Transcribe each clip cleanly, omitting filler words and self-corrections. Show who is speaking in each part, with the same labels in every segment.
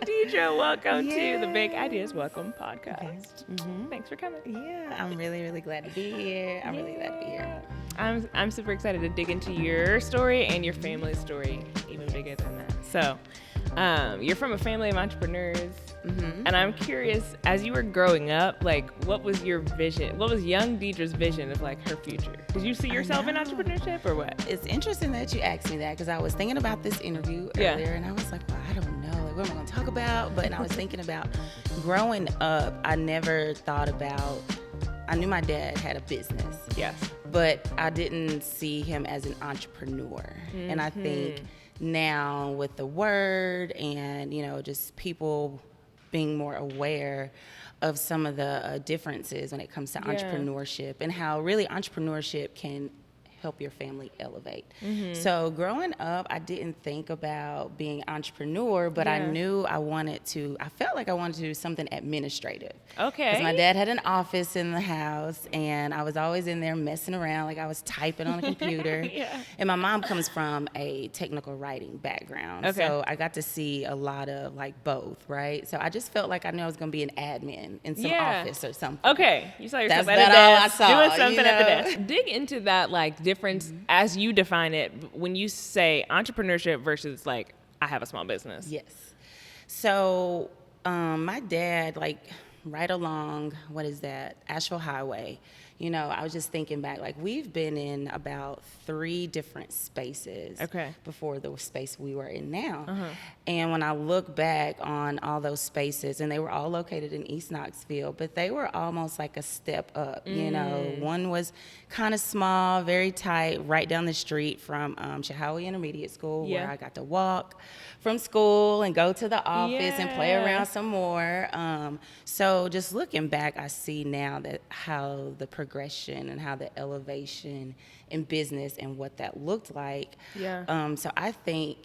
Speaker 1: Deidre, welcome to the Big Ideas Welcome podcast.
Speaker 2: Mm-hmm.
Speaker 1: Thanks for coming.
Speaker 2: Yeah, I'm really, really glad to be here. I'm really glad to be here.
Speaker 1: I'm super excited to dig into your story and your family's story, even bigger than that. So, you're from a family of entrepreneurs, and I'm curious, as you were growing up, like, what was your vision? What was young Deidre's vision of, like, her future? Did you see yourself in entrepreneurship or what?
Speaker 2: It's interesting that you asked me that because I was thinking about this interview earlier, and I was like, well, I don't know. Like, what am I going to talk about? But I was thinking about growing up, I never thought about, I knew my dad had a business.
Speaker 1: Yes.
Speaker 2: But I didn't see him as an entrepreneur. And I think now with the word and, just people being more aware of some of the differences when it comes to entrepreneurship and how really entrepreneurship can help your family elevate. So growing up, I didn't think about being an entrepreneur, but I knew I felt like I wanted to do something administrative.
Speaker 1: Okay.
Speaker 2: Because my dad had an office in the house, and I was always in there messing around, like I was typing on a computer. And my mom comes from a technical writing background.
Speaker 1: Okay.
Speaker 2: So I got to see a lot of like both, right? So I just felt like I knew I was going to be an admin in some office or something.
Speaker 1: Okay. You saw yourself
Speaker 2: That's
Speaker 1: at a desk,
Speaker 2: all I saw,
Speaker 1: doing something at the desk. Dig into that, like, difference as you define it when you say entrepreneurship versus, like, I have a small business.
Speaker 2: Yes. So my dad, like, right along, Asheville Highway, I was just thinking back, like, we've been in about 3 different spaces before the space we were in now. And when I look back on all those spaces, and they were all located in East Knoxville, but they were almost like a step up, One was kind of small, very tight, right down the street from Chehawaii Intermediate School, where I got to walk from school and go to the office and play around some more. So just looking back, I see now that how the progression and how the elevation in business and what that looked like. So I think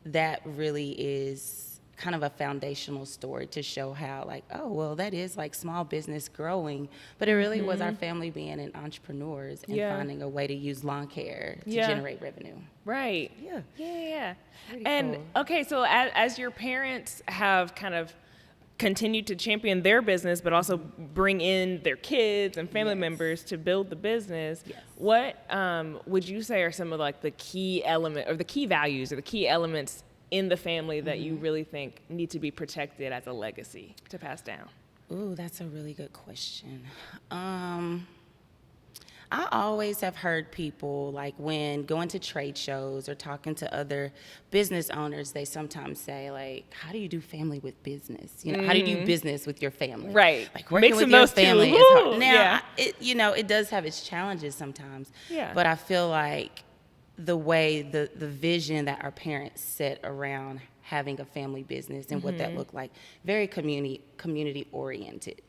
Speaker 2: that really is kind of a foundational story to show how, like, oh, well, that is like small business growing, but it really was our family being an entrepreneurs and finding a way to use lawn care to generate revenue.
Speaker 1: Right.
Speaker 2: Yeah. Pretty
Speaker 1: And
Speaker 2: cool.
Speaker 1: okay, so as your parents have kind of continued to champion their business, but also bring in their kids and family members to build the business, what would you say are some of, like, the key element or the key values or the key elements in the family that you really think need to be protected as a legacy to pass down?
Speaker 2: Ooh, that's a really good question. I always have heard people, like, when going to trade shows or talking to other business owners, they sometimes say, like, how do you do family with business? How do you do business with your family?
Speaker 1: Right.
Speaker 2: Like, working
Speaker 1: Mixing
Speaker 2: with your
Speaker 1: those
Speaker 2: family
Speaker 1: two.
Speaker 2: is hard.
Speaker 1: Woo!
Speaker 2: Now, it does have its challenges sometimes. But I feel like the way, the vision that our parents set around having a family business and what that looked like, very community oriented.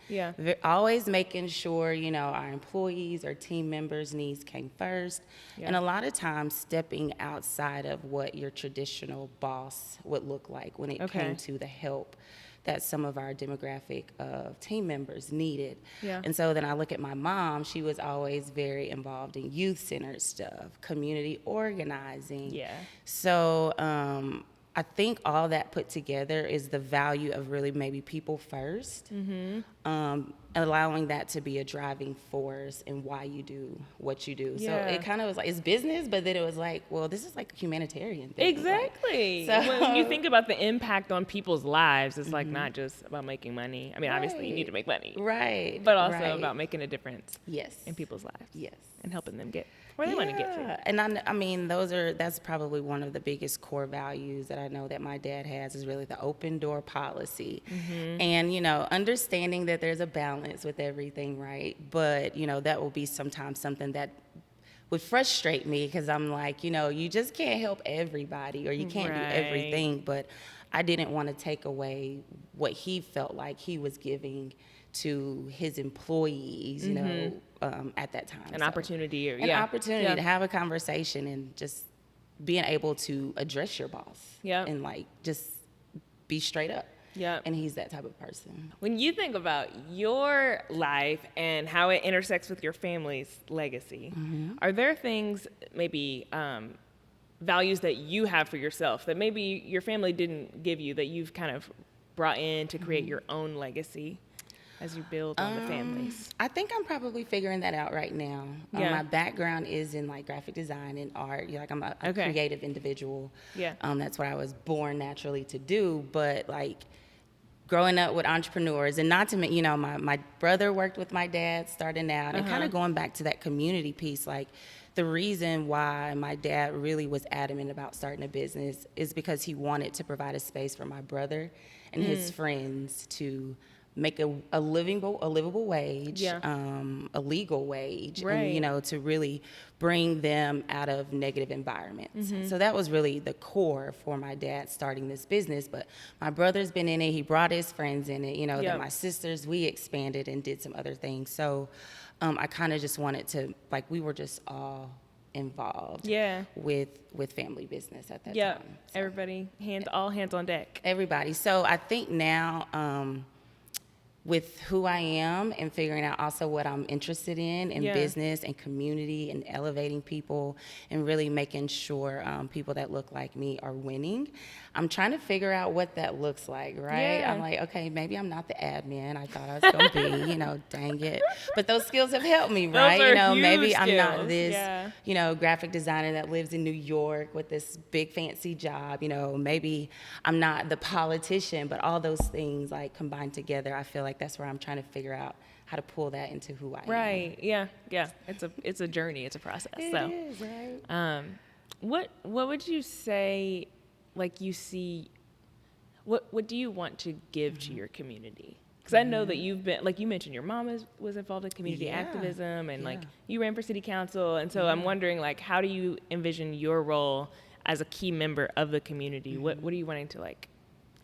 Speaker 2: Always making sure, our employees or team members' needs came first. And a lot of times stepping outside of what your traditional boss would look like when it came to the help that some of our demographic of team members needed. And so then I look at my mom, she was always very involved in youth-centered stuff, community organizing. So I think all that put together is the value of really maybe people first, allowing that to be a driving force in why you do what you do. So it kind of was like, it's business, but then it was like, well, this is like a humanitarian thing.
Speaker 1: Exactly.
Speaker 2: Like, so,
Speaker 1: when you think about the impact on people's lives, it's like not just about making money. I mean, obviously you need to make money.
Speaker 2: Right.
Speaker 1: But also about making a difference in people's lives.
Speaker 2: Yes.
Speaker 1: And helping them get where they want to get to.
Speaker 2: And I mean, that's probably one of the biggest core values that I know that my dad has is really the open door policy. And, understanding that there's a balance with everything, right? But, that will be sometimes something that would frustrate me because I'm like, you just can't help everybody or you can't do everything. But I didn't want to take away what he felt like he was giving to his employees, at that time.
Speaker 1: An opportunity
Speaker 2: to have a conversation and just being able to address your boss and, like, just be straight up. And he's that type of person.
Speaker 1: When you think about your life and how it intersects with your family's legacy, are there things, maybe values that you have for yourself that maybe your family didn't give you that you've kind of brought in to create your own legacy as you build on the families?
Speaker 2: I think I'm probably figuring that out right now.
Speaker 1: Yeah.
Speaker 2: My background is in like graphic design and art. Like I'm a
Speaker 1: Okay.
Speaker 2: creative individual.
Speaker 1: Yeah.
Speaker 2: That's what I was born naturally to do. But like growing up with entrepreneurs, and not to mention, my brother worked with my dad starting out, and kind of going back to that community piece. Like the reason why my dad really was adamant about starting a business is because he wanted to provide a space for my brother and his friends to make a livable wage, a legal wage,
Speaker 1: Right.
Speaker 2: and to really bring them out of negative environments. So that was really the core for my dad starting this business. But my brother's been in it; he brought his friends in it. Then my sisters, we expanded and did some other things. So I kind of just wanted to, like, we were just all involved with family business at that time. So.
Speaker 1: Everybody, all hands on deck.
Speaker 2: Everybody. So I think now, with who I am and figuring out also what I'm interested in business and community and elevating people and really making sure people that look like me are winning, I'm trying to figure out what that looks like, right?
Speaker 1: Yeah.
Speaker 2: I'm like, okay, maybe I'm not the admin I thought I was going to be, dang it. But those skills have helped me, right?
Speaker 1: Those are huge
Speaker 2: Maybe I'm not
Speaker 1: skills.
Speaker 2: this, graphic designer that lives in New York with this big fancy job. Maybe I'm not the politician, but all those things like combined together, I feel like that's where I'm trying to figure out how to pull that into who I am.
Speaker 1: Right. Yeah. It's a journey. It's a process.
Speaker 2: It is, right?
Speaker 1: What would you say, like you see, what do you want to give to your community? Because I know that you've been, like you mentioned, your mom was involved in community activism, and like you ran for city council, and so I'm wondering, like, how do you envision your role as a key member of the community? What are you wanting to like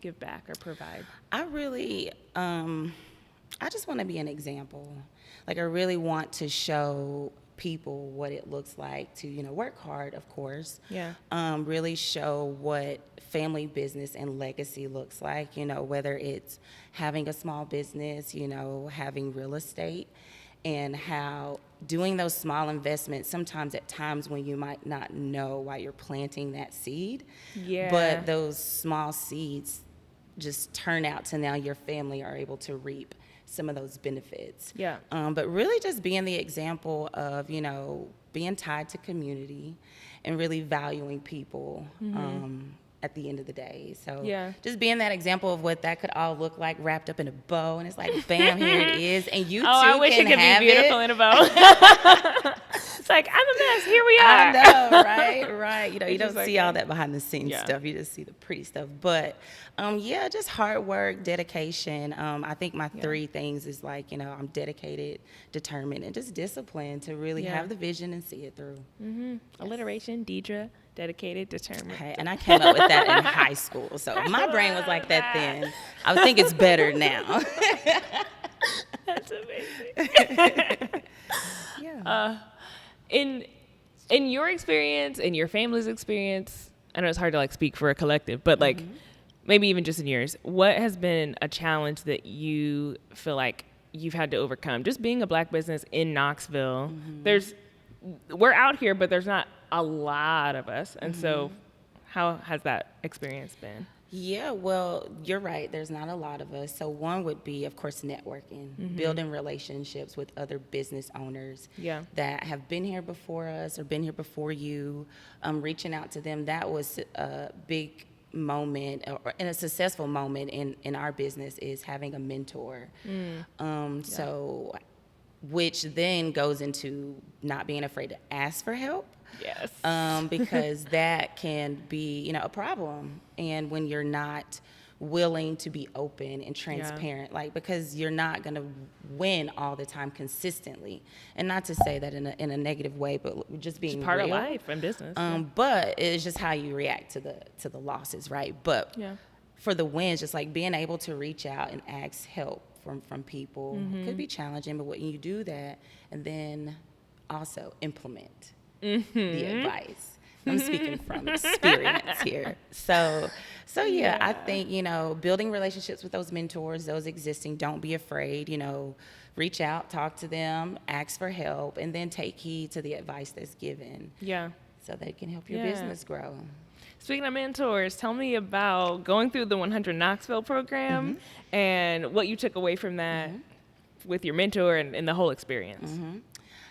Speaker 1: give back or provide?
Speaker 2: I really, I just want to be an example. Like I really want to show people what it looks like to, work hard, of course.
Speaker 1: Yeah.
Speaker 2: Really show what family business and legacy looks like, whether it's having a small business, having real estate, and how doing those small investments, sometimes at times when you might not know why you're planting that seed, but those small seeds just turn out to now your family are able to reap some of those benefits.
Speaker 1: Yeah.
Speaker 2: But really just being the example of, being tied to community and really valuing people at the end of the day. So just being that example of what that could all look like wrapped up in a bow, and it's like, bam, here it is. And you too
Speaker 1: I wish
Speaker 2: can
Speaker 1: it could
Speaker 2: have
Speaker 1: be beautiful
Speaker 2: it.
Speaker 1: in a bow. It's like, I'm a mess. Here we are.
Speaker 2: I know, right. You
Speaker 1: It's
Speaker 2: don't
Speaker 1: just
Speaker 2: see
Speaker 1: like
Speaker 2: all that behind the scenes stuff. You just see the pretty stuff. But just hard work, dedication. I think my three things is like, I'm dedicated, determined, and just disciplined to really have the vision and see it through.
Speaker 1: Alliteration, Deidre, dedicated, determined.
Speaker 2: Okay, and I came up with that in high school. So my brain was like that then. I would think it's better now.
Speaker 1: That's amazing. In your experience, in your family's experience, I know it's hard to like speak for a collective, but like maybe even just in yours, what has been a challenge that you feel like you've had to overcome? Just being a Black business in Knoxville, we're out here, but there's not a lot of us. And so how has that experience been?
Speaker 2: Yeah, well, you're right. There's not a lot of us. So one would be, of course, networking, building relationships with other business owners that have been here before us or been here before you, reaching out to them. That was a big moment and a successful moment in our business is having a mentor. So, which then goes into not being afraid to ask for help.
Speaker 1: Yes.
Speaker 2: Because that can be, a problem. And when you're not willing to be open and transparent, like, because you're not going to win all the time consistently. And not to say that in a negative way, but just being
Speaker 1: it's part
Speaker 2: real.
Speaker 1: of life and business.
Speaker 2: But it's just how you react to the losses, right? But for the wins, just like being able to reach out and ask help from people could be challenging, but when you do that and then also implement the advice. I'm speaking from experience here. So I think, building relationships with those mentors, those existing, don't be afraid, reach out, talk to them, ask for help, and then take heed to the advice that's given.
Speaker 1: Yeah.
Speaker 2: So they can help your business grow.
Speaker 1: Speaking of mentors, tell me about going through the 100 Knoxville program and what you took away from that with your mentor and the whole experience.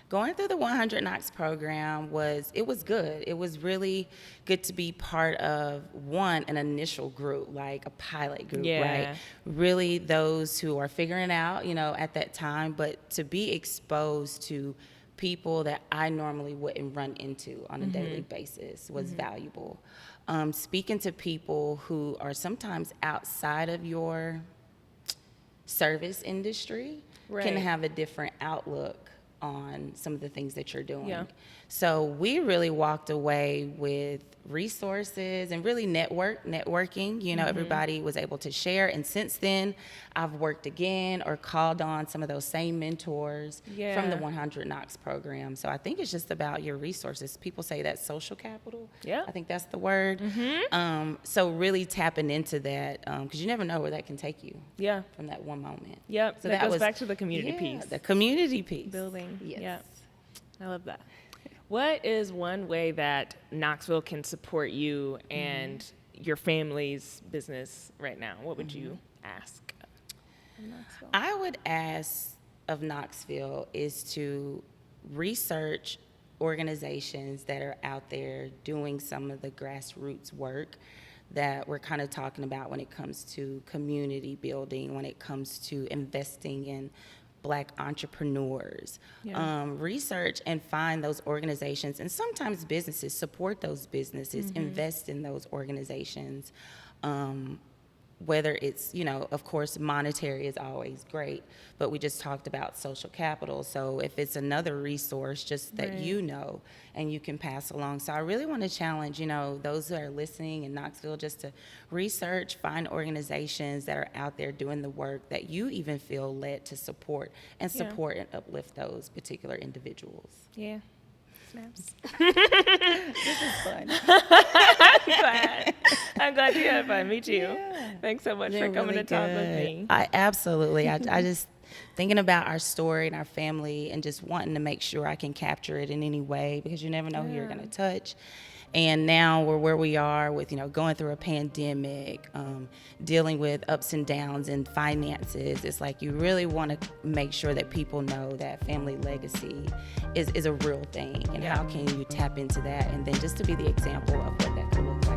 Speaker 2: Going through the 100 Knox program was good. It was really good to be part of an initial group, like a pilot group, right? Really those who are figuring out, at that time, but to be exposed to people that I normally wouldn't run into on a daily basis was valuable. Speaking to people who are sometimes outside of your service industry can have a different outlook on some of the things that you're doing. So we really walked away with resources and really networking. Everybody was able to share. And since then, I've worked again or called on some of those same mentors from the 100 Knox program. So I think it's just about your resources. People say that's social capital. I think that's the word. So really tapping into that, because you never know where that can take you from that one moment.
Speaker 1: So that goes back to the community piece.
Speaker 2: The community piece.
Speaker 1: Building.
Speaker 2: Yes.
Speaker 1: I love that. What is one way that Knoxville can support you and your family's business right now? What would you ask of Knoxville?
Speaker 2: I would ask of Knoxville is to research organizations that are out there doing some of the grassroots work that we're kind of talking about when it comes to community building, when it comes to investing in Black entrepreneurs. Research and find those organizations, and sometimes businesses support those businesses, invest in those organizations. Whether it's, of course, monetary is always great, but we just talked about social capital. So if it's another resource just that and you can pass along. So I really want to challenge, those that are listening in Knoxville just to research, find organizations that are out there doing the work that you even feel led to support and uplift those particular individuals.
Speaker 1: Snaps.
Speaker 2: This is fun.
Speaker 1: I'm glad you had fun. Me too. Thanks so much for coming to talk with me.
Speaker 2: Absolutely. I just thinking about our story and our family and just wanting to make sure I can capture it in any way, because you never know who you're going to touch. And now we're where we are with, going through a pandemic, dealing with ups and downs in finances. It's like you really want to make sure that people know that family legacy is a real thing. And how can you tap into that? And then just to be the example of what that could look like.